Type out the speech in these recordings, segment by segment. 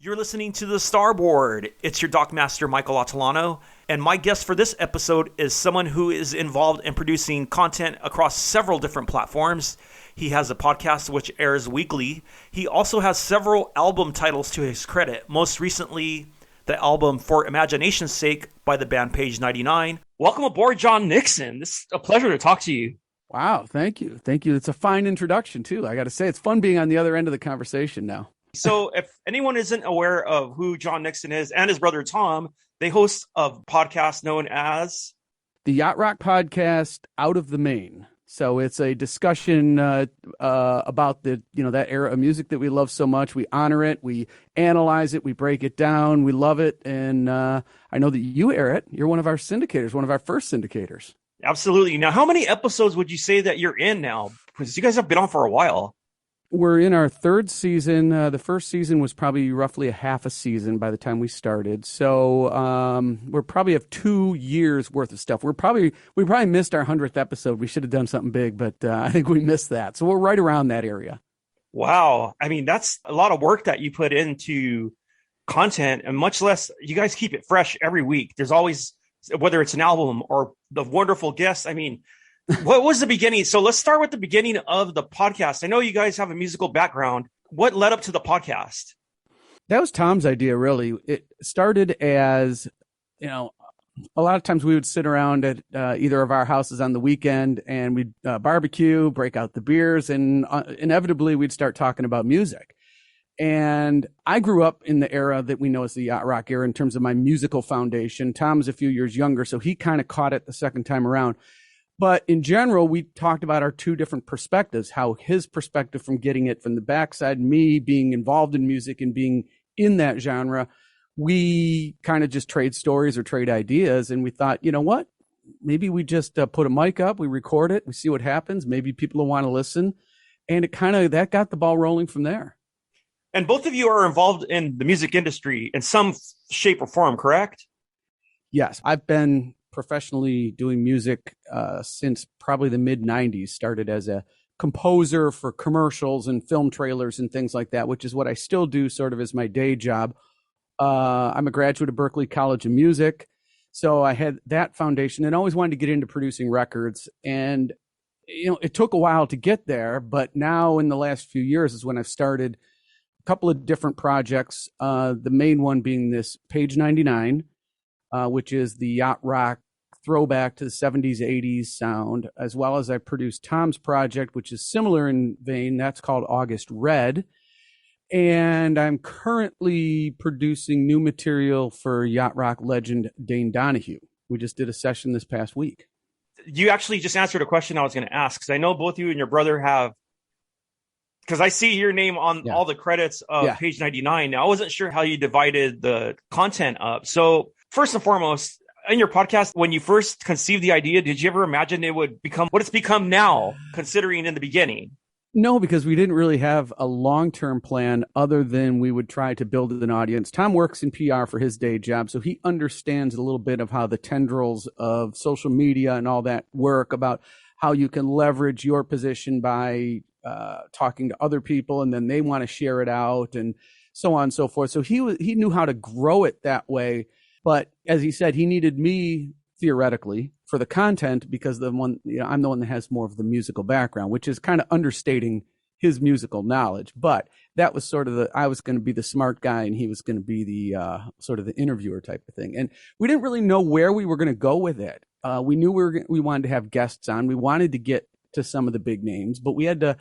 You're listening to the Starboard. It's your Dockmaster Michael Atilano, and my guest for this episode is someone who is involved in producing content across several different platforms. He has a podcast which airs weekly. He also has several album titles to his credit, most recently the album For Imagination's Sake by the band Page 99. Welcome aboard, John Nixon. This is a pleasure to talk to you. Wow, thank you. Thank you. It's a fine introduction, too. I got to say, it's fun being on the other end of the conversation now. So if anyone isn't aware of who John Nixon is and his brother Tom, they host a podcast known as the Yacht Rock Podcast Out of the Main. So it's a discussion about that era of music that we love so much. We honor it, we analyze it, we break it down, we love it. And I know that you air it. You're one of our syndicators, one of our first syndicators. Absolutely. Now, how many episodes would you say that you're in now? Because you guys have been on for a while. We're in our third season. The first season was probably roughly a half a season by the time we started. So we probably have 2 years worth of stuff. We probably missed our 100th episode. We should have done something big, but I think we missed that. So we're right around that area. Wow. I mean, that's a lot of work that you put into content, and much less you guys keep it fresh every week. There's always, whether it's an album or the wonderful guests. I mean, what was the beginning? So let's start with the beginning of the podcast. I know you guys have a musical background. What led up to the podcast? That was Tom's idea, really. It started as, a lot of times we would sit around at either of our houses on the weekend and we'd barbecue, break out the beers, and inevitably we'd start talking about music. And I grew up in the era that we know as the yacht rock era in terms of my musical foundation. Tom's a few years younger, so he kind of caught it the second time around. But in general, we talked about our two different perspectives, how his perspective from getting it from the backside, me being involved in music and being in that genre, we kind of just trade stories or trade ideas. And we thought, you know what, maybe we just put a mic up, we record it, we see what happens. Maybe people will want to listen. And that got the ball rolling from there. And both of you are involved in the music industry in some shape or form, correct? Yes, I've been professionally doing music since probably the mid-90s. Started as a composer for commercials and film trailers and things like that, which is what I still do sort of as my day job. I'm a graduate of Berklee College of Music, so I had that foundation and always wanted to get into producing records. And it took a while to get there, but now in the last few years is when I've started a couple of different projects, the main one being this Page 99, which is the yacht rock throwback to the 70s, 80s sound, as well as I produced Tom's project, which is similar in vein. That's called August Red. And I'm currently producing new material for yacht rock legend Dane Donahue. We just did a session this past week. You actually just answered a question I was going to ask, because I know both you and your brother have, because I see your name on all the credits of Page 99. Now, I wasn't sure how you divided the content up. So first and foremost, in your podcast, when you first conceived the idea, did you ever imagine it would become what it's become now, considering in the beginning? No, because we didn't really have a long-term plan other than we would try to build an audience. Tom works in PR for his day job, so he understands a little bit of how the tendrils of social media and all that work, about how you can leverage your position by talking to other people, and then they want to share it out and so on and so forth. So he knew how to grow it that way. But as he said, he needed me theoretically for the content because I'm the one that has more of the musical background, which is kind of understating his musical knowledge. But that was sort of I was going to be the smart guy and he was going to be the sort of the interviewer type of thing. And we didn't really know where we were going to go with it. We knew we wanted to have guests on. We wanted to get to some of the big names, but we had to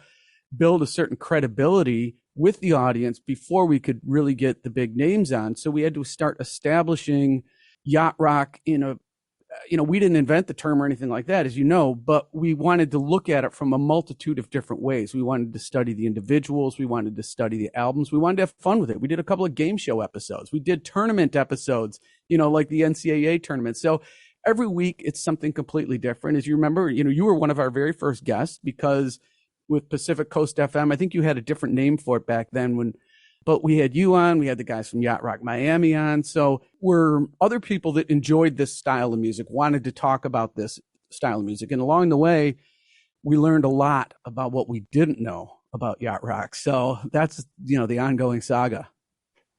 build a certain credibility with the audience before we could really get the big names on. So we had to start establishing yacht rock in a, we didn't invent the term or anything like that, as you know, but we wanted to look at it from a multitude of different ways. We wanted to study the individuals. We wanted to study the albums. We wanted to have fun with it. We did a couple of game show episodes. We did tournament episodes, like the NCAA tournament. So every week it's something completely different. As you remember, you were one of our very first guests because with Pacific Coast FM, I think you had a different name for it back then but we had you on, we had the guys from Yacht Rock Miami on. So we're other people that enjoyed this style of music, wanted to talk about this style of music. And along the way, we learned a lot about what we didn't know about yacht rock. So that's, the ongoing saga.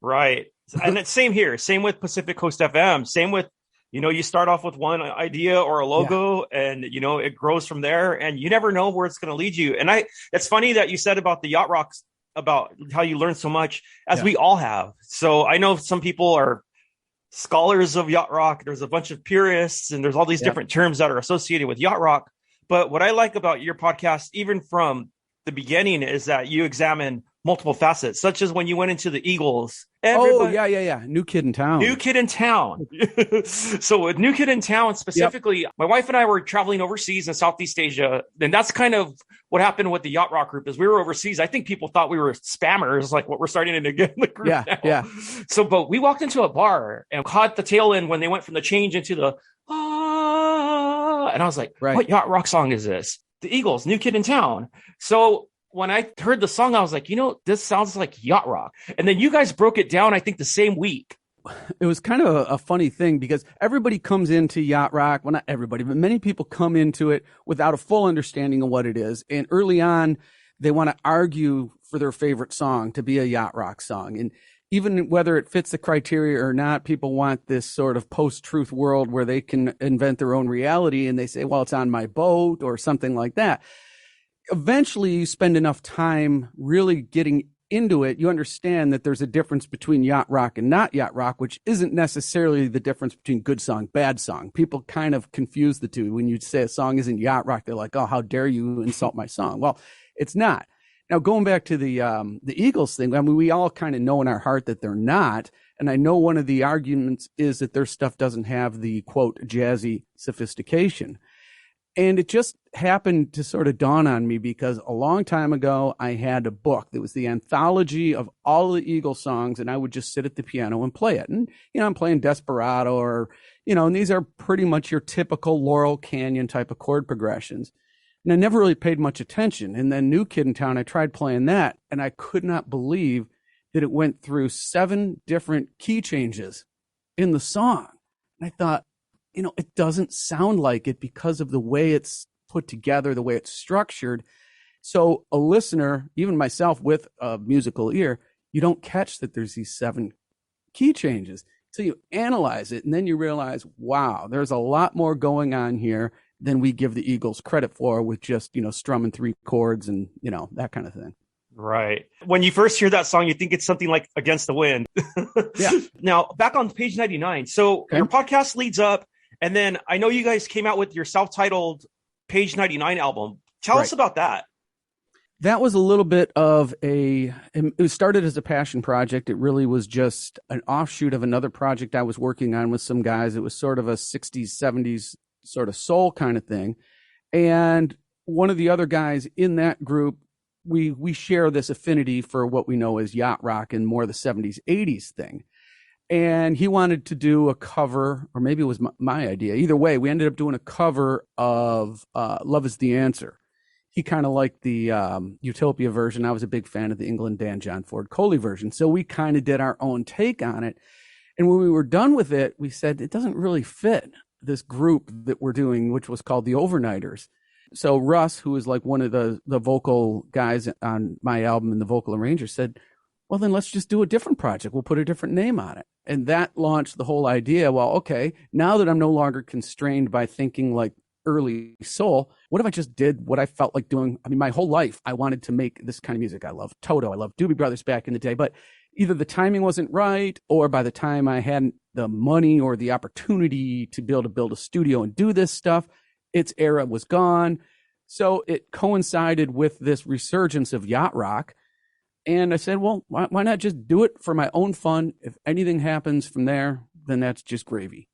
Right. And it's same here. Same with Pacific Coast FM. Same with, you start off with one idea or a Yeah. logo and, it grows from there and you never know where it's going to lead you. And it's funny that you said about the yacht rocks, about how you learn so much, as we all have. So I know some people are scholars of yacht rock. There's a bunch of purists and there's all these different terms that are associated with yacht rock. But what I like about your podcast, even from the beginning, is that you examine multiple facets, such as when you went into the Eagles. Yeah. New Kid in Town. New Kid in Town. So with New Kid in Town specifically, my wife and I were traveling overseas in Southeast Asia. And that's kind of what happened with the Yacht Rock group is we were overseas. I think people thought we were spammers, like what we're starting to get in the group now. Yeah. So, but we walked into a bar and caught the tail end when they went from the change into the, and I was like, what Yacht Rock song is this? The Eagles, New Kid in Town. So when I heard the song, I was like, this sounds like yacht rock. And then you guys broke it down, I think, the same week. It was kind of a funny thing because everybody comes into yacht rock. Well, not everybody, but many people come into it without a full understanding of what it is. And early on, they want to argue for their favorite song to be a yacht rock song. And even whether it fits the criteria or not, people want this sort of post-truth world where they can invent their own reality. And they say, well, it's on my boat or something like that. Eventually, you spend enough time really getting into it, you understand that there's a difference between yacht rock and not yacht rock, which isn't necessarily the difference between good song, bad song. People kind of confuse the two. When you say a song isn't yacht rock, they're like, oh, how dare you insult my song? Well, it's not. Now, going back to the Eagles thing, I mean, we all kind of know in our heart that they're not. And I know one of the arguments is that their stuff doesn't have the, quote, jazzy sophistication. And it just happened to sort of dawn on me because a long time ago, I had a book that was the anthology of all the Eagles songs, and I would just sit at the piano and play it. And, I'm playing Desperado or, and these are pretty much your typical Laurel Canyon type of chord progressions. And I never really paid much attention. And then New Kid in Town, I tried playing that, and I could not believe that it went through 7 different key changes in the song. And I thought, it doesn't sound like it because of the way it's put together, the way it's structured. So a listener, even myself with a musical ear, you don't catch that there's these 7 key changes. So you analyze it and then you realize, wow, there's a lot more going on here than we give the Eagles credit for with just, strumming 3 chords and, that kind of thing. Right. When you first hear that song, you think it's something like Against the Wind. Yeah. Now, back on page 99. So your podcast leads up. And then I know you guys came out with your self-titled Page 99 album. Tell us about that. That was a little bit of it started as a passion project. It really was just an offshoot of another project I was working on with some guys. It was sort of a 60s, 70s sort of soul kind of thing. And one of the other guys in that group, we share this affinity for what we know as yacht rock and more the 70s, 80s thing. And he wanted to do a cover, or maybe it was my idea. Either way, we ended up doing a cover of Love is the Answer. He kind of liked the Utopia version. I was a big fan of the England Dan John Ford Coley version. So we kind of did our own take on it. And when we were done with it, we said, it doesn't really fit this group that we're doing, which was called the Overnighters. So Russ, who is like one of the vocal guys on my album and the vocal arranger, said, well, then let's just do a different project. We'll put a different name on it. And that launched the whole idea. Well, okay, now that I'm no longer constrained by thinking like early soul, what if I just did what I felt like doing? I mean, my whole life, I wanted to make this kind of music. I love Toto. I love Doobie Brothers back in the day. But either the timing wasn't right, or by the time I had the money or the opportunity to be able to build a studio and do this stuff, its era was gone. So it coincided with this resurgence of yacht rock. And I said, well, why not just do it for my own fun? If anything happens from there, then that's just gravy.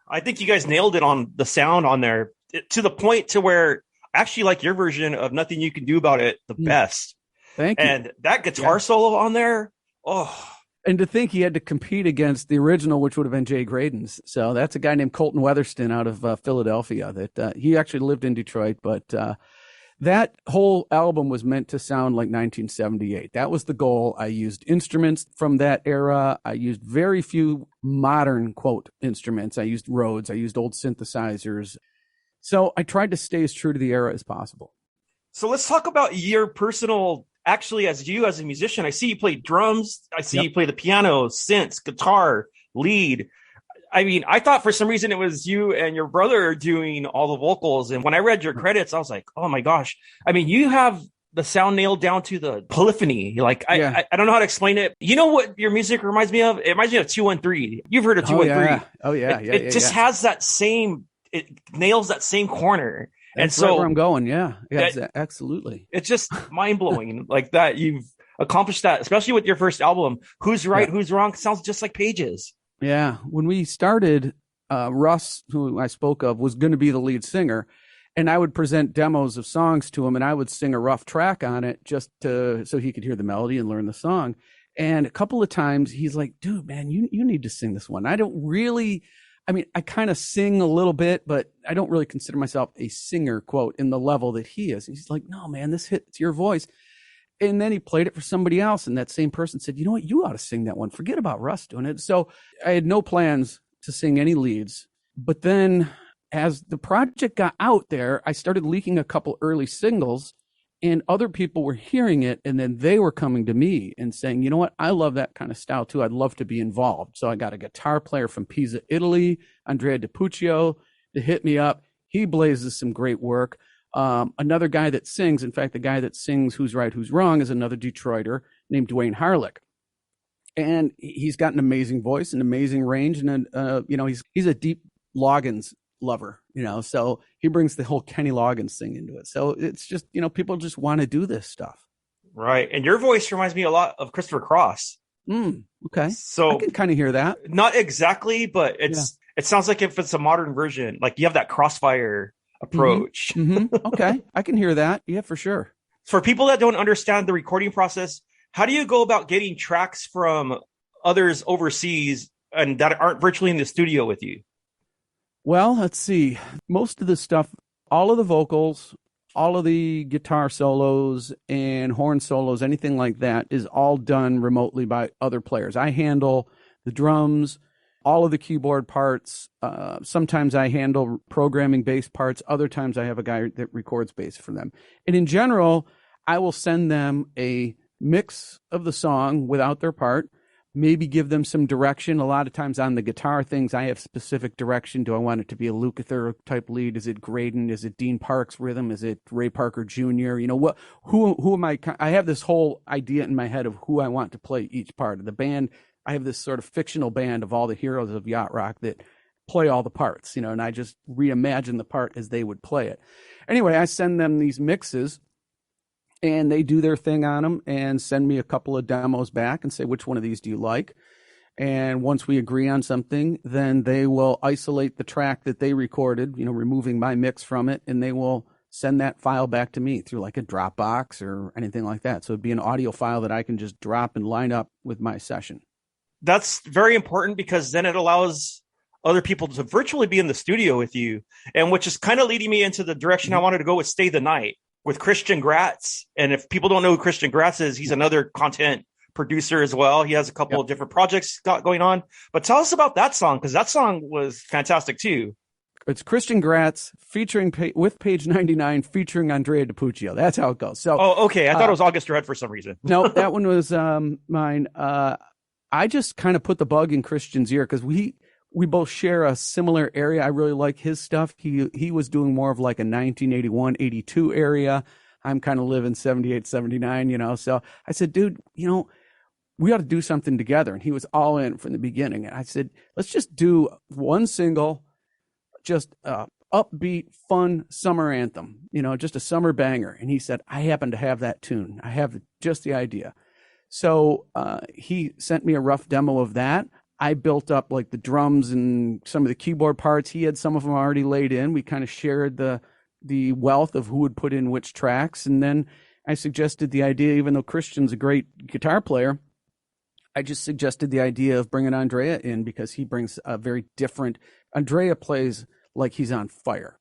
I think you guys nailed it on the sound on there to the point to where I actually like your version of Nothing You Can Do About It the best. Thank you. And that guitar solo on there, oh. And to think he had to compete against the original, which would have been Jay Graydon's. So that's a guy named Colton Weatherston out of Philadelphia. That he actually lived in Detroit, but that whole album was meant to sound like 1978. That was the goal. I used instruments from that era. I used very few modern, quote, instruments. I used Rhodes. I used old synthesizers. So I tried to stay as true to the era as possible. So let's talk about your personal actually, as a musician, I see you play drums. I see Yep. you play the piano, synths, guitar, lead. I mean, I thought for some reason it was you and your brother doing all the vocals. And when I read your credits, I was like, oh my gosh. I mean, you have the sound nailed down to the polyphony. Like, Yeah. I don't know how to explain it. You know what your music reminds me of? It reminds me of 213. You've heard of 213. Oh yeah. It just has that same, it nails that same corner. That's and so right where I'm going. Yeah. Absolutely. it's just mind blowing like that. You've accomplished that, especially with your first album. Who's right? Yeah. Who's wrong? Sounds just like Pages. Yeah. When we started, Russ, who I spoke of, was going to be the lead singer. And I would present demos of songs to him, and I would sing a rough track on it just so he could hear the melody and learn the song. And a couple of times he's like, dude, man, you need to sing this one. I kind of sing a little bit, but I don't really consider myself a singer, quote, in the level that he is. He's like, no, man, it's your voice. And then he played it for somebody else. And that same person said, you know what? You ought to sing that one. Forget about Russ doing it. So I had no plans to sing any leads. But then as the project got out there, I started leaking a couple early singles, and other people were hearing it. And then they were coming to me and saying, you know what? I love that kind of style too. I'd love to be involved. So I got a guitar player from Pisa, Italy, Andrea DiPuccio, to hit me up. He blazes some great work. Another guy that sings, in fact, the guy that sings Who's Right, Who's Wrong is another Detroiter named Dwayne Harlick. And he's got an amazing voice, an amazing range. And, he's a deep Loggins lover, so he brings the whole Kenny Loggins thing into it. So it's just, people just want to do this stuff. Right. And your voice reminds me a lot of Christopher Cross. Okay. So I can kind of hear that. Not exactly, but it sounds like if it's a modern version, like you have that Crossfire approach. Okay. I can hear that. Yeah, for sure. For people that don't understand the recording process, how do you go about getting tracks from others overseas and that aren't virtually in the studio with you? Well, let's see. Most of the stuff, all of the vocals, all of the guitar solos and horn solos, anything like that is all done remotely by other players. I handle the drums, all of the keyboard parts. Sometimes I handle programming bass parts. Other times I have a guy that records bass for them. And in general, I will send them a mix of the song without their part, maybe give them some direction. A lot of times on the guitar things, I have specific direction. Do I want it to be a Lukather type lead? Is it Graydon? Is it Dean Parks rhythm? Is it Ray Parker Jr.? Who am I? I have this whole idea in my head of who I want to play each part of the band. I have this sort of fictional band of all the heroes of yacht rock that play all the parts, and I just reimagine the part as they would play it. Anyway, I send them these mixes, and they do their thing on them and send me a couple of demos back and say, which one of these do you like? And once we agree on something, then they will isolate the track that they recorded, removing my mix from it, and they will send that file back to me through like a Dropbox or anything like that. So it'd be an audio file that I can just drop and line up with my session. That's very important because then it allows other people to virtually be in the studio with you, and which is kind of leading me into the direction I wanted to go with Stay the Night with Christian Gratz. And if people don't know who Christian Gratz is, he's another content producer as well. He has a couple of different projects going on. But tell us about that song, because that song was fantastic too. It's Christian Gratz featuring with Page 99 featuring Andrea DiPuccio. That's how it goes. So, okay. I thought it was August Red for some reason. No, that one was mine. I just kind of put the bug in Christian's ear because we both share a similar area. I really like his stuff. He was doing more of like a 1981, 82 area. I'm kind of living 78, 79, So I said, dude, we ought to do something together. And he was all in from the beginning. And I said, let's just do one single, just upbeat, fun summer anthem, just a summer banger. And he said, I happen to have that tune. I have just the idea. So he sent me a rough demo of that. I built up like the drums and some of the keyboard parts. He had some of them already laid in. We kind of shared the wealth of who would put in which tracks. And then I suggested the idea, even though Christian's a great guitar player, I just suggested the idea of bringing Andrea in because he brings a very different. Andrea plays like he's on fire.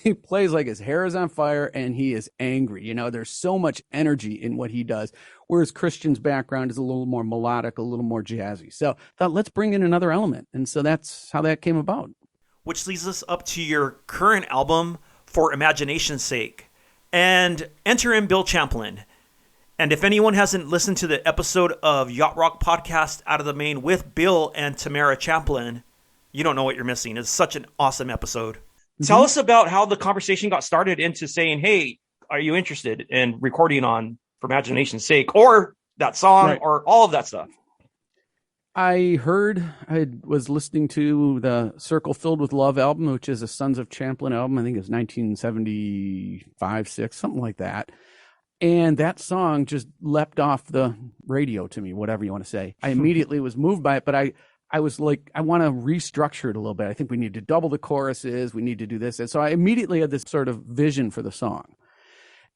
He plays like his hair is on fire and he is angry. There's so much energy in what he does, whereas Christian's background is a little more melodic, a little more jazzy. So I thought, let's bring in another element. And so that's how that came about. Which leads us up to your current album, For Imagination's Sake. And enter in Bill Champlin. And if anyone hasn't listened to the episode of Yacht Rock Podcast Out of the Main with Bill and Tamara Champlin, you don't know what you're missing. It's such an awesome episode. Mm-hmm. Tell us about how the conversation got started into saying, hey, are you interested in recording on For Imagination's Sake, or that song, right, or all of that stuff? I was listening to the Circle Filled with Love album, which is a Sons of Champlin album. I think it was 1975, 6, something like that. And that song just leapt off the radio to me, whatever you want to say. I immediately was moved by it, but I was like, I want to restructure it a little bit. I think we need to double the choruses. We need to do this. And so I immediately had this sort of vision for the song.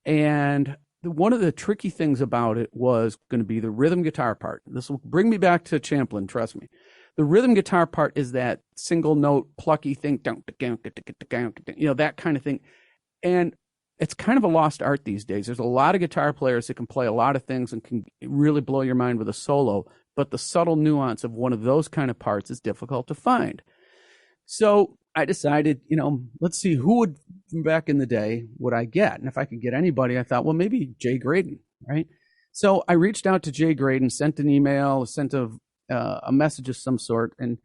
And one of the tricky things about it was going to be the rhythm guitar part. This will bring me back to Champlin, trust me. The rhythm guitar part is that single note plucky thing, that kind of thing. And it's kind of a lost art these days. There's a lot of guitar players that can play a lot of things and can really blow your mind with a solo, but the subtle nuance of one of those kind of parts is difficult to find. So I decided, let's see who would, from back in the day, would I get? And if I could get anybody, I thought, well, maybe Jay Graydon, right? So I reached out to Jay Graydon, sent an email, sent a message of some sort, and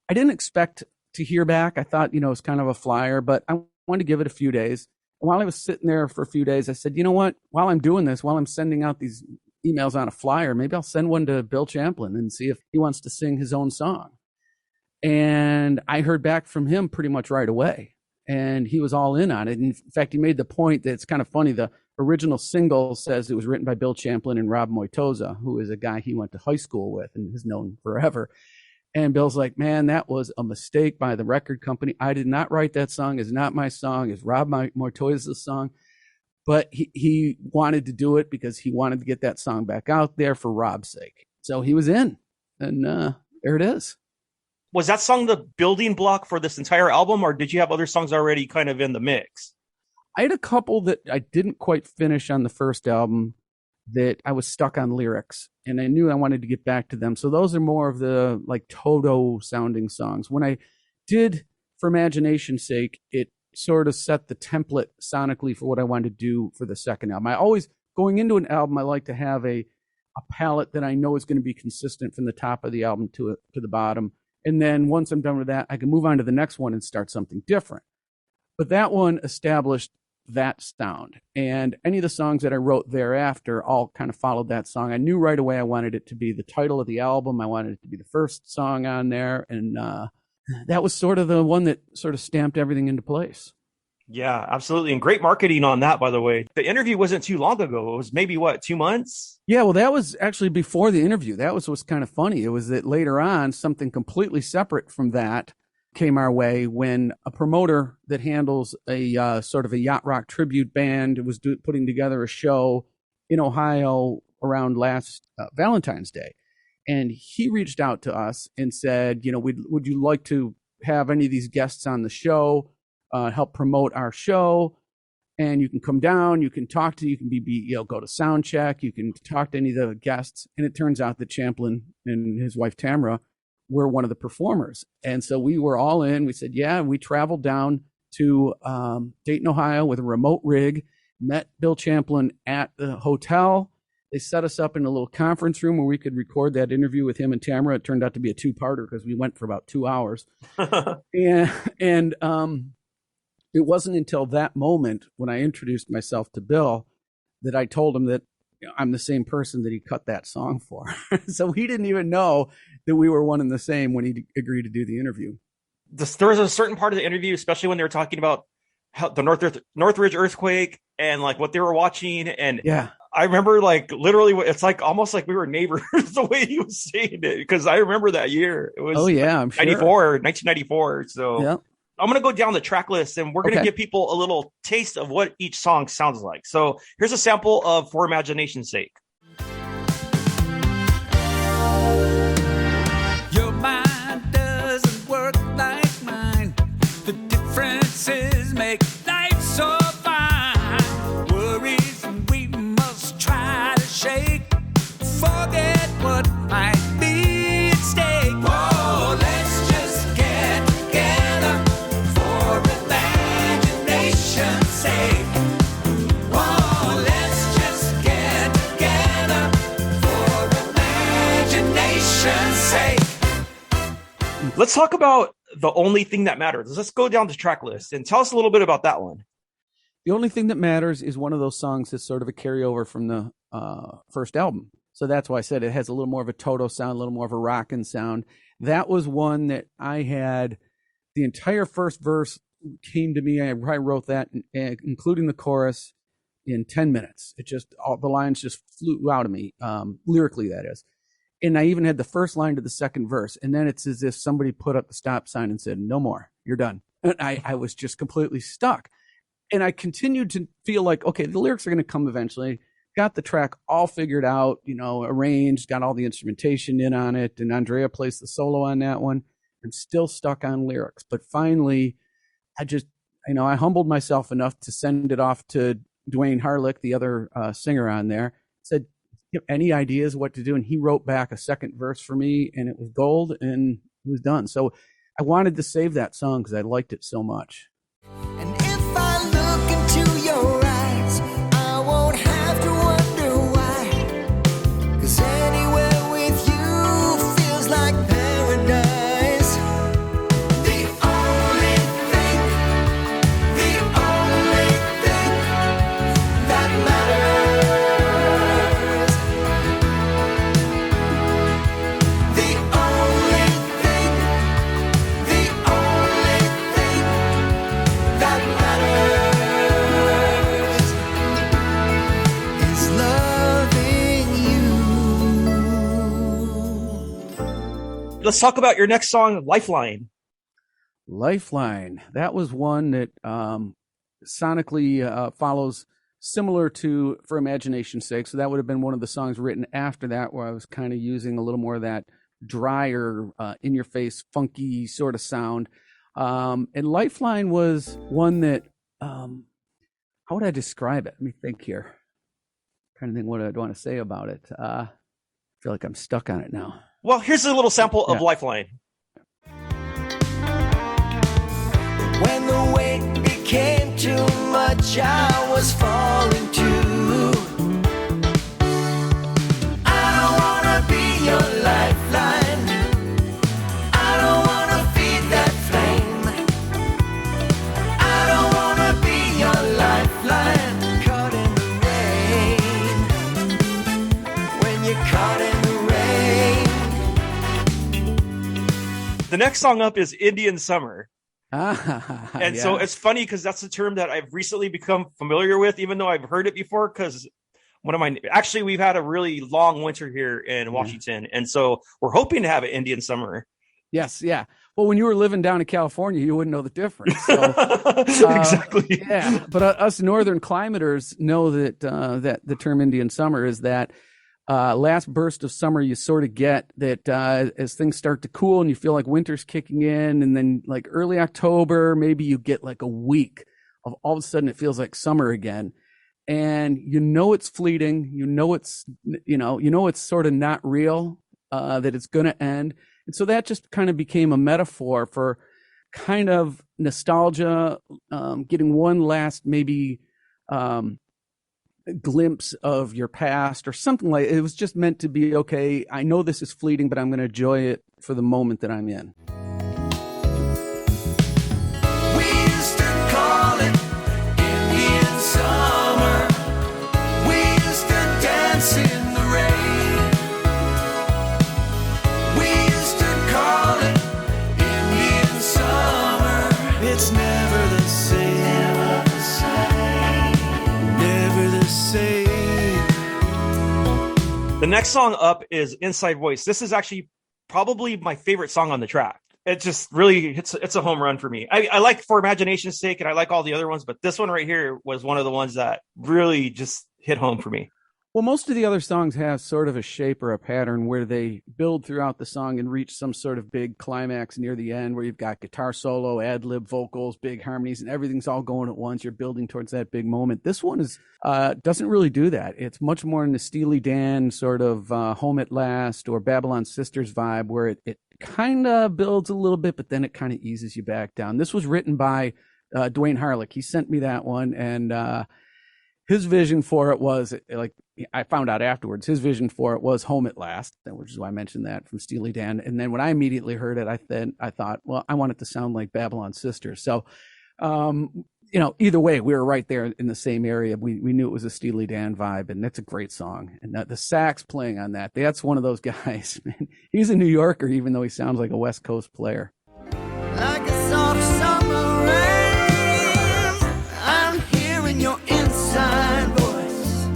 I didn't expect to hear back. I thought, it was kind of a flyer, but I wanted to give it a few days. While I was sitting there for a few days, I said, you know what? While I'm doing this, while I'm sending out these emails on a flyer, maybe I'll send one to Bill Champlin and see if he wants to sing his own song. And I heard back from him pretty much right away. And he was all in on it. In fact, he made the point that it's kind of funny. The original single says it was written by Bill Champlin and Rob Moitoza, who is a guy he went to high school with and has known forever. And Bill's like, man, that was a mistake by the record company. I did not write that song. It's not my song. It's Rob Moitoza's song. But he wanted to do it because he wanted to get that song back out there for Rob's sake. So he was in. And there it is. Was that song the building block for this entire album, or did you have other songs already kind of in the mix? I had a couple that I didn't quite finish on the first album that I was stuck on lyrics, and I knew I wanted to get back to them. So those are more of the like Toto sounding songs. When I did For Imagination's Sake, it sort of set the template sonically for what I wanted to do for the second album. I always, going into an album, I like to have a palette that I know is going to be consistent from the top of the album to the bottom. And then once I'm done with that, I can move on to the next one and start something different. But that one established that sound. And any of the songs that I wrote thereafter all kind of followed that song. I knew right away I wanted it to be the title of the album. I wanted it to be the first song on there. And that was sort of the one that sort of stamped everything into place. Yeah, absolutely. And great marketing on that, by the way. The interview wasn't too long ago. It was maybe, 2 months? Yeah, well, that was actually before the interview. That was what's kind of funny. It was that later on, something completely separate from that came our way when a promoter that handles a sort of a yacht rock tribute band was putting together a show in Ohio around last Valentine's Day. And he reached out to us and said, would you like to have any of these guests on the show, help promote our show? And you can come down, you can talk to, you can go to sound check, you can talk to any of the guests. And it turns out that Champlin and his wife Tamara were one of the performers. And so we were all in. We said, yeah, we traveled down to Dayton, Ohio with a remote rig, met Bill Champlin at the hotel. They set us up in a little conference room where we could record that interview with him and Tamara. It turned out to be a 2-parter because we went for about 2 hours. and it wasn't until that moment when I introduced myself to Bill that I told him that I'm the same person that he cut that song for. So he didn't even know that we were one and the same when he agreed to do the interview. There was a certain part of the interview, especially when they were talking about how the Northridge earthquake and like what they were watching. And yeah, I remember like literally, it's like almost like we were neighbors the way he was saying it, because I remember that year. It was I'm sure. 1994. So yeah. I'm going to go down the track list and we're going to give people a little taste of what each song sounds like. So here's a sample of For Imagination's Sake. Your mind doesn't work like mine. The differences make life so fine. Worries we must try to shake. Forget what might be at stake. Oh, let's just get together for imagination's sake. Oh, let's just get together. Let's talk about The Only Thing That Matters. Let's go down the track list and tell us a little bit about that one. The Only Thing That Matters is one of those songs that's sort of a carryover from the first album. So that's why I said it has a little more of a Toto sound, a little more of a rockin' sound. That was one that I had the entire first verse came to me. I wrote that, including the chorus, in 10 minutes. It just, all the lines just flew out of me, lyrically, that is. And I even had the first line to the second verse. And then it's as if somebody put up the stop sign and said, no more, you're done. And I was just completely stuck. And I continued to feel like, okay, the lyrics are going to come eventually. Got the track all figured out, arranged, got all the instrumentation in on it. And Andrea plays the solo on that one. And still stuck on lyrics. But finally, I just, I humbled myself enough to send it off to Dwayne Harlick, the other singer on there. Said, any ideas what to do? And he wrote back a second verse for me, and it was gold, and it was done. So I wanted to save that song because I liked it so much. And if I look into your eyes, I won't have to wonder why. 'Cause anywhere with you feels like paradise. The only thing that matters. The only thing that matters is loving you. Let's talk about your next song, Lifeline. Lifeline. That was one that sonically follows similar to For Imagination's Sake. So that would have been one of the songs written after that, where I was kind of using a little more of that drier, in-your-face, funky sort of sound. And Lifeline was one that, how would I describe it? Let me think here. I'm trying to think what I'd want to say about it. I feel like I'm stuck on it now. Well, here's a little sample of Lifeline. When the weight became too much, I was falling too. I don't wanna be your lifeline. I don't wanna feed that flame. I don't wanna be your lifeline. Caught in the rain. When you're caught in the rain. The next song up is Indian Summer. And so yeah. it's funny because that's a term that I've recently become familiar with, even though I've heard it before. Because we've had a really long winter here in Washington. And so we're hoping to have an Indian summer. Yes, yeah. Well, when you were living down in California, you wouldn't know the difference. So, Exactly. Yeah, but us northern climaters know that that the term Indian summer is that last burst of summer you sort of get that as things start to cool and you feel like winter's kicking in, and then like early October, maybe you get like a week of all of a sudden it feels like summer again. And it's fleeting, it's it's sort of not real, that it's going to end. And so that just kind of became a metaphor for kind of nostalgia, getting one last maybe glimpse of your past or something like it. Was just meant to be, okay, I know this is fleeting, but I'm going to enjoy it for the moment that I'm in. We used to call it Indian summer. We used to dance in the rain. We used to call it Indian summer. It's never the same. Never the same. Never the same. The next song up is Inside Voice. This is actually probably my favorite song on the track. It just really it's a home run for me. I like For Imagination's Sake, and I like all the other ones, but this one right here was one of the ones that really just hit home for me. Well, most of the other songs have sort of a shape or a pattern where they build throughout the song and reach some sort of big climax near the end where you've got guitar solo, ad-lib vocals, big harmonies, and everything's all going at once. You're building towards that big moment. This one is doesn't really do that. It's much more in the Steely Dan sort of Home at Last or Babylon Sisters vibe, where it kind of builds a little bit, but then it kind of eases you back down. This was written by Dwayne Harlick. He sent me that one, and his vision for it was, like I found out afterwards, his vision for it was Home at Last, which is why I mentioned that from Steely Dan. And then when I immediately heard it, I thought, well, I want it to sound like Babylon Sisters. So, either way, we were right there in the same area. We knew it was a Steely Dan vibe, and that's a great song. And the sax playing on that's one of those guys, man. He's a New Yorker, even though he sounds like a West Coast player. Like a soft summer rain, I'm hearing your inside voice.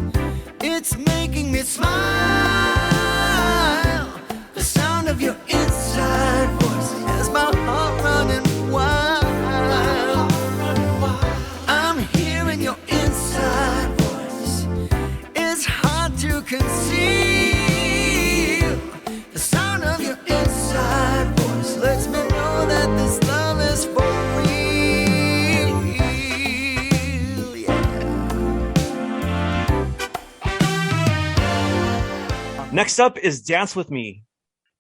It's making me smile. The sound of your inside voice has my heart running wild. I'm hearing your inside voice. It's hard to conceal. The sound of your inside voice lets me know that this love is for real. Yeah. Next up is Dance With Me.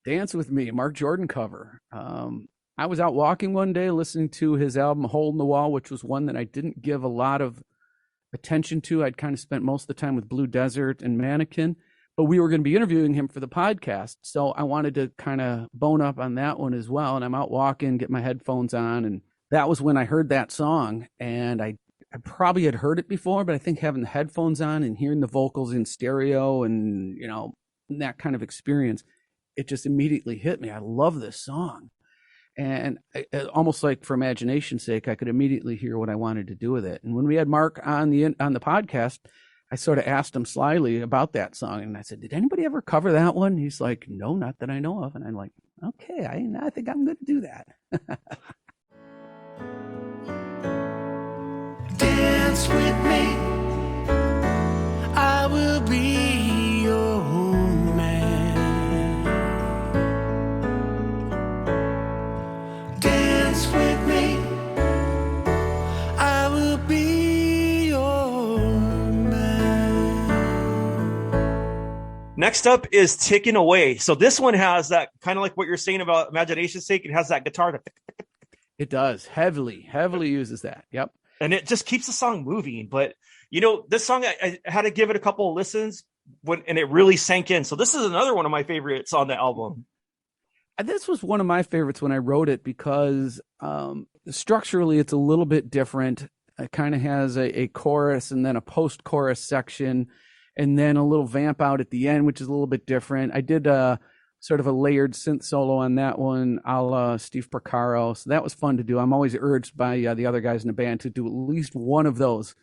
Dance With Me, Mark Jordan cover. I was out walking one day listening to his album Hole in the Wall, which was one that I didn't give a lot of attention to. I'd kind of spent most of the time with Blue Desert and Mannequin, but we were going to be interviewing him for the podcast. So I wanted to kind of bone up on that one as well. And I'm out walking, get my headphones on. And that was when I heard that song. And I probably had heard it before, but I think having the headphones on and hearing the vocals in stereo and, that kind of experience, it just immediately hit me. I love this song. And almost like for imagination's sake, I could immediately hear what I wanted to do with it. And when we had Mark on the podcast, I sort of asked him slyly about that song. And I said, did anybody ever cover that one? He's like, no, not that I know of. And I'm like, okay, I think I'm going to do that. Dance with me. I will be your man. Dance with me. I will be your man. Next up is Ticking Away. So this one has that kind of like what you're saying about imagination's sake. It has that guitar. It does. Heavily uses that. Yep. And it just keeps the song moving. But, this song, I had to give it a couple of listens and it really sank in. So this is another one of my favorites on the album. This was one of my favorites when I wrote it because structurally it's a little bit different. It kind of has a chorus and then a post-chorus section and then a little vamp out at the end, which is a little bit different. I did sort of a layered synth solo on that one, a la Steve Porcaro. So that was fun to do. I'm always urged by the other guys in the band to do at least one of those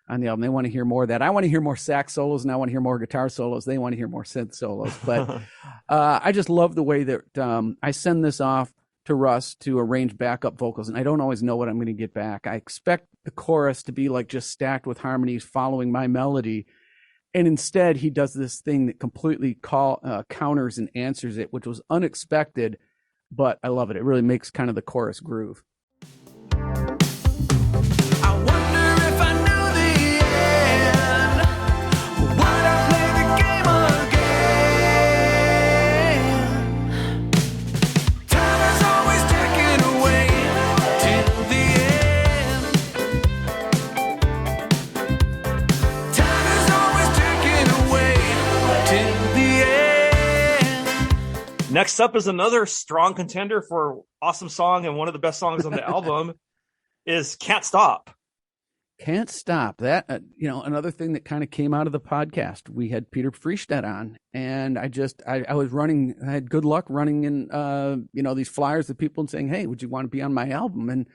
on the album. They want to hear more of that. I want to hear more sax solos and I want to hear more guitar solos. They want to hear more synth solos. But I just love the way that I send this off to Russ to arrange backup vocals. And I don't always know what I'm going to get back. I expect the chorus to be like just stacked with harmonies following my melody. And instead, he does this thing that completely counters and answers it, which was unexpected, but I love it. It really makes kind of the chorus groove. I wonder if I knew the end, would I play the game again? Time is always ticking away till the end. Time is always ticking away till the end. Next up is another strong contender for awesome song and one of the best songs on the album is Can't Stop. Can't Stop. That, another thing that kind of came out of the podcast. We had Peter Friestedt on, and I was running, I had good luck running in, these flyers to people and saying, hey, would you want to be on my album? And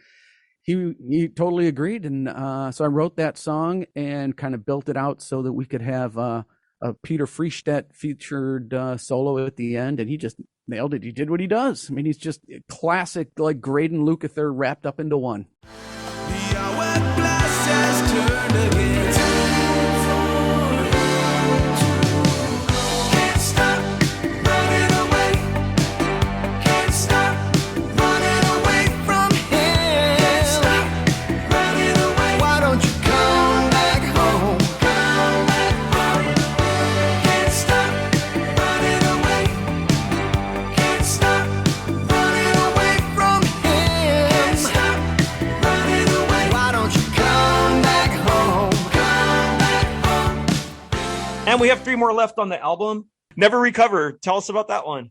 he totally agreed. And so I wrote that song and kind of built it out so that we could have a Peter Friestedt featured solo at the end. And he just nailed it. He did what he does. I mean, he's just classic, like Graydon Lukather wrapped up into one. The hourglass has turned again. Can't stop running away. Can't stop running away from him. Can't stop running away. Why don't you come back home? Come back home. Can't stop running away. Can't stop running away from him. Can't stop running And we have 3 more left on the album. Never Recover. Tell us about that one.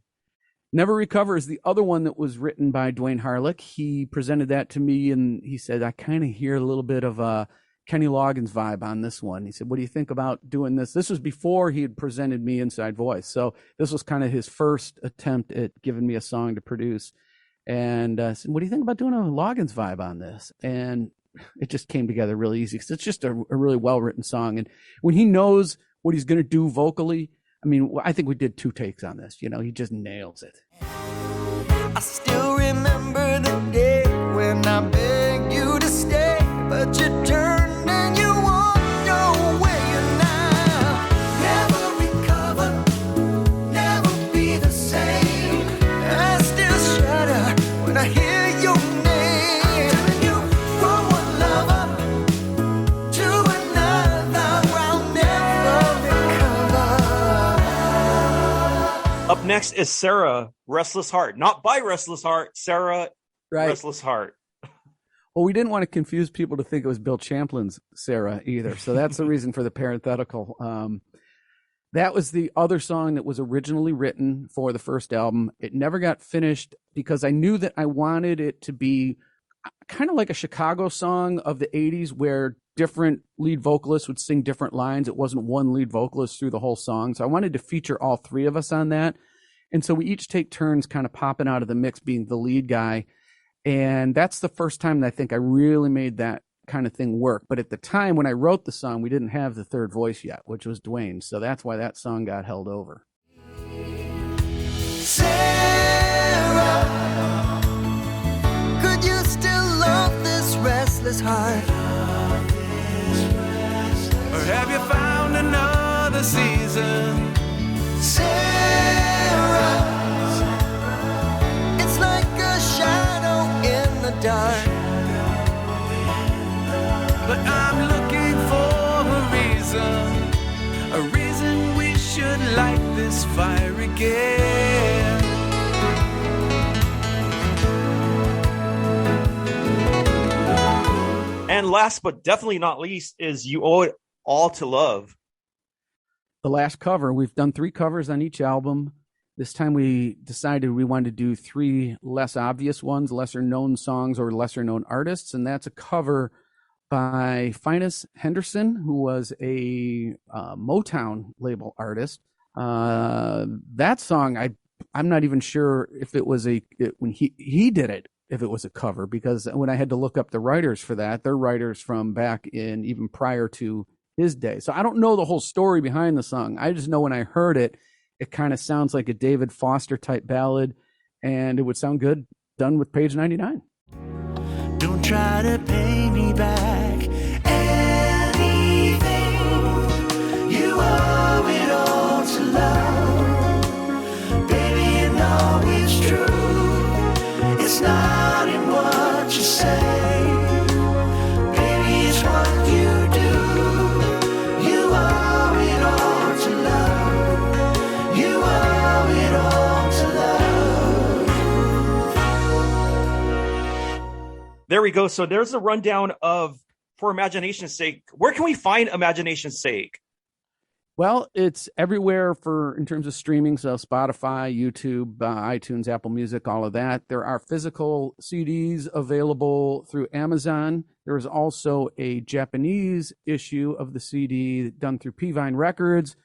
Never Recover is the other one that was written by Dwayne Harlick. He presented that to me, and he said, I kind of hear a little bit of a Kenny Loggins vibe on this one. He said, what do you think about doing this? This was before he had presented me Inside Voice. So this was kind of his first attempt at giving me a song to produce. And I said, what do you think about doing a Loggins vibe on this? And it just came together really easy because it's just a really well-written song. And when he knows what he's going to do vocally, I mean, I think we did 2 takes on this. You know, he just nails it. I still remember the day when I begged you to stay, but you turned and you walked away. And now never recover, never be the same. I still shudder when I hear your name. I'm telling you, from one lover to another, I'll never recover. Up next is Sarah, Restless Heart. Not by Restless Heart, Sarah, Right. Restless Heart. Well, we didn't want to confuse people to think it was Bill Champlin's Sarah either. So that's the reason for the parenthetical. That was the other song that was originally written for the first album. It never got finished because I knew that I wanted it to be kind of like a Chicago song of the 80s where different lead vocalists would sing different lines. It wasn't one lead vocalist through the whole song. So I wanted to feature all 3 of us on that. And so we each take turns kind of popping out of the mix being the lead guy. And that's the first time that I think I really made that kind of thing work. But at the time when I wrote the song, we didn't have the third voice yet, which was Dwayne. So that's why that song got held over. Sarah, could you still love this restless heart? Or have you found another season? Sarah, it's like a shadow in the dark. But I'm looking for a reason we should light this fire again. And last but definitely not least is You Owe It All to Love. The last cover, we've done 3 covers on each album. This time we decided we wanted to do 3 less obvious ones, lesser known songs or lesser known artists. And that's a cover by Finus Henderson, who was a Motown label artist. That song, I'm not even sure if it was when he did it, if it was a cover, because when I had to look up the writers for that, they're writers from back in even prior to his day. So I don't know the whole story behind the song. I just know when I heard it, it kind of sounds like a David Foster type ballad, and it would sound good done with Page 99. Don't try to pay me back anything. You owe it all to love. Baby, you know it's true. It's not in what you say. Baby, it's what you do. You owe it all to love. You owe it all to love. There we go. So there's a rundown of For Imagination's Sake. Where can we find Imagination's Sake? Well, it's everywhere in terms of streaming. So Spotify, YouTube, iTunes, Apple Music, all of that. There are physical CDs available through Amazon. There is also a Japanese issue of the CD done through P-Vine Records.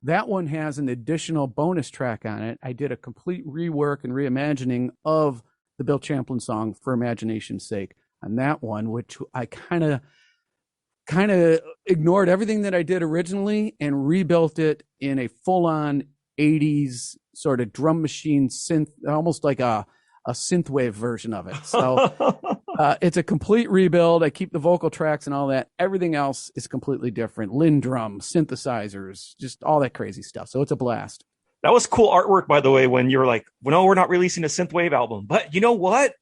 That one has an additional bonus track on it. I did a complete rework and reimagining of the Bill Champlin song For Imagination's Sake on that one, which I kind of ignored everything that I did originally and rebuilt it in a full-on 80s sort of drum machine synth, almost like a synthwave version of it. So it's a complete rebuild. I keep the vocal tracks and all that. Everything else is completely different. Lindrum, synthesizers, just all that crazy stuff. So it's a blast. That was cool artwork, by the way, when you were like, well, no, we're not releasing a synthwave album. But you know what?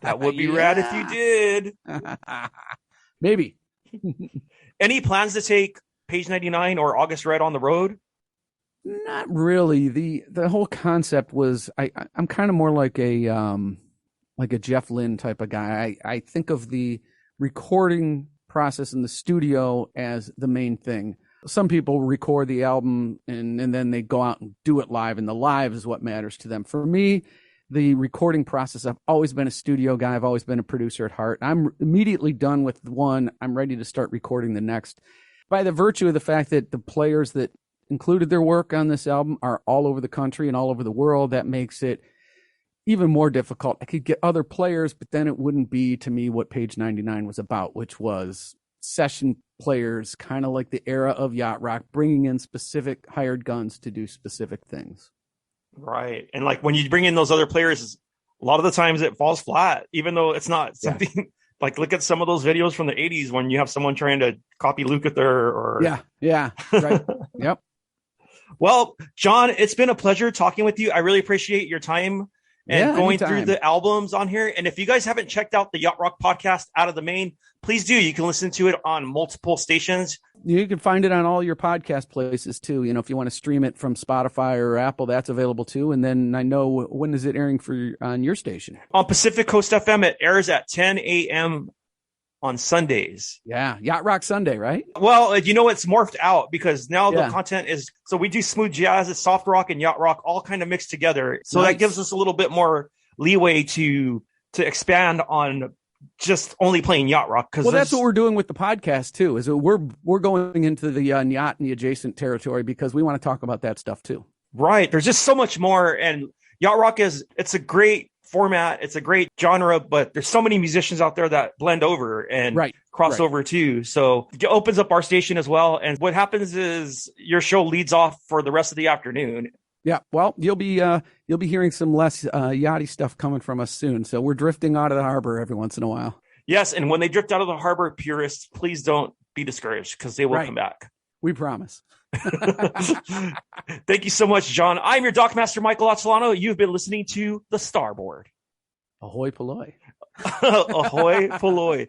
That would be rad if you did. Maybe. Any plans to take Page 99 or August Red on the road? Not really. The whole concept was I'm kind of more like a Jeff Lynne type of guy. I think of the recording process in the studio as the main thing. Some people record the album and then they go out and do it live, and the live is what matters to them. For me, the recording process, I've always been a studio guy. I've always been a producer at heart. I'm immediately done with one. I'm ready to start recording the next. By the virtue of the fact that the players that included their work on this album are all over the country and all over the world, that makes it even more difficult. I could get other players, but then it wouldn't be, to me, what Page 99 was about, which was session players, kind of like the era of yacht rock, bringing in specific hired guns to do specific things. Right. And like when you bring in those other players, a lot of the times it falls flat, even though it's not something like, look at some of those videos from the 80s when you have someone trying to copy Lukather or. Yeah. Right. Yep. Well, John, it's been a pleasure talking with you. I really appreciate your time and going through the albums on here. And if you guys haven't checked out the Yacht Rock podcast Out of the Main, please do. You can listen to it on multiple stations. You can find it on all your podcast places too. If you want to stream it from Spotify or Apple, that's available too. And then I know, when is it airing on your station? On Pacific Coast FM, it airs at 10 a.m. on Sundays. Yeah. Yacht Rock Sunday, right? Well, it's morphed out because now the content is, so we do smooth jazz, it's soft rock and yacht rock all kind of mixed together. So that gives us a little bit more leeway to expand on just only playing yacht rock. Well, that's what we're doing with the podcast too, is we're going into the yacht and the adjacent territory because we want to talk about that stuff too. Right. There's just so much more. And yacht rock it's a great format. It's a great genre, but there's so many musicians out there that blend over and cross over too. So it opens up our station as well. And what happens is your show leads off for the rest of the afternoon. Yeah. Well, you'll be hearing some less yachty stuff coming from us soon. So we're drifting out of the harbor every once in a while. Yes. And when they drift out of the harbor, purists, please don't be discouraged because they will come back. We promise. Thank you so much, John. I'm your Dockmaster Michael Atilano. You've been listening to the Starboard. Ahoy polloi. Ahoy polloi.